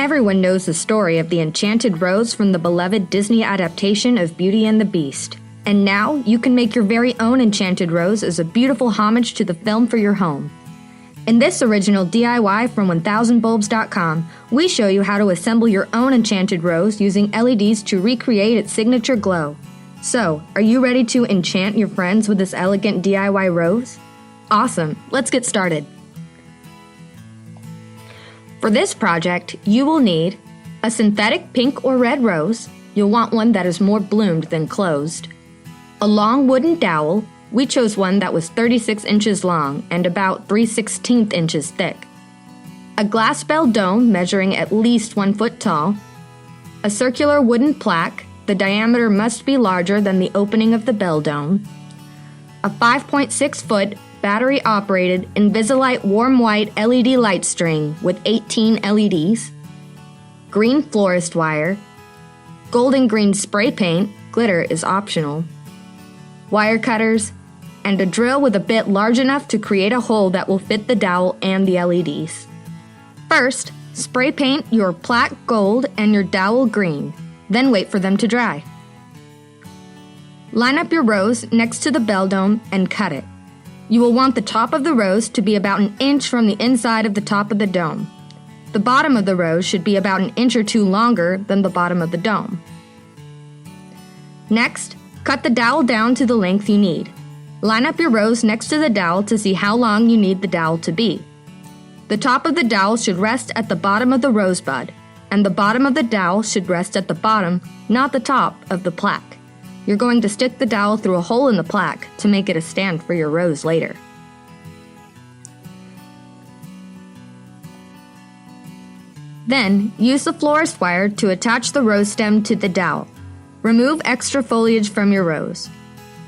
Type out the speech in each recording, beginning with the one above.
Everyone knows the story of the enchanted rose from the beloved Disney adaptation of Beauty and the Beast. And now you can make your very own enchanted rose as a beautiful homage to the film for your home. In this original DIY from 1000bulbs.com, we show you how to assemble your own enchanted rose using LEDs to recreate its signature glow. So, are you ready to enchant your friends with this elegant DIY rose? Awesome, let's get started. For this project, you will need a synthetic pink or red rose. You'll want one that is more bloomed than closed. A long wooden dowel. We chose one that was 36 inches long and about 3/16 inches thick. A glass bell dome measuring at least 1 foot tall. A circular wooden plaque. The diameter must be larger than the opening of the bell dome. A 5.6-foot battery-operated Invisalite warm white LED light string with 18 LEDs. Green florist wire. Golden green spray paint. Glitter is optional. Wire cutters, and a drill with a bit large enough to create a hole that will fit the dowel and the LEDs. First, spray paint your plaque gold and your dowel green, then wait for them to dry. Line up your rose next to the bell dome and cut it. You will want the top of the rose to be about 1 inch from the inside of the top of the dome. The bottom of the rose should be about 1 inch or 2 longer than the bottom of the dome. Next, cut the dowel down to the length you need. Line up your rose next to the dowel to see how long you need the dowel to be. The top of the dowel should rest at the bottom of the rosebud, and the bottom of the dowel should rest at the bottom, not the top, of the plaque. You're going to stick the dowel through a hole in the plaque to make it a stand for your rose later. Then, use the florist wire to attach the rose stem to the dowel. Remove extra foliage from your rose.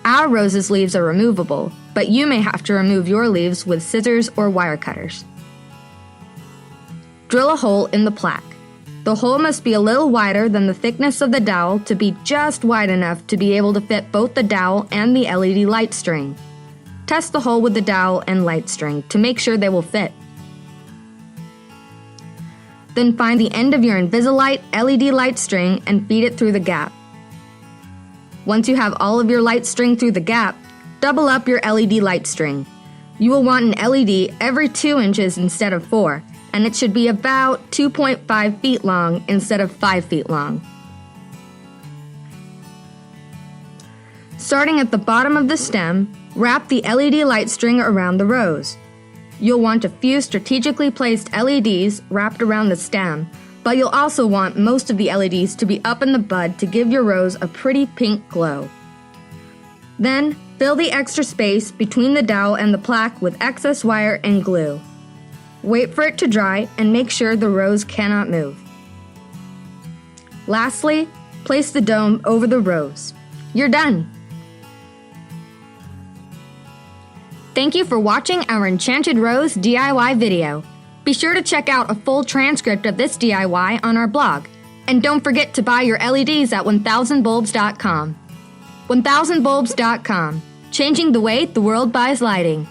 Our rose's leaves are removable, but you may have to remove your leaves with scissors or wire cutters. Drill a hole in the plaque. The hole must be a little wider than the thickness of the dowel to be just wide enough to be able to fit both the dowel and the LED light string. Test the hole with the dowel and light string to make sure they will fit. Then find the end of your Invisalite LED light string and feed it through the gap. Once you have all of your light string through the gap, double up your LED light string. You will want an LED every 2 inches instead of 4, and it should be about 2.5 feet long instead of 5 feet long. Starting at the bottom of the stem, wrap the LED light string around the rose. You'll want a few strategically placed LEDs wrapped around the stem, but you'll also want most of the LEDs to be up in the bud to give your rose a pretty pink glow. Then, fill the extra space between the dowel and the plaque with excess wire and glue. Wait for it to dry and make sure the rose cannot move. Lastly, place the dome over the rose. You're done! Thank you for watching our Enchanted Rose DIY video. Be sure to check out a full transcript of this DIY on our blog. And don't forget to buy your LEDs at 1000bulbs.com. 1000bulbs.com, changing the way the world buys lighting.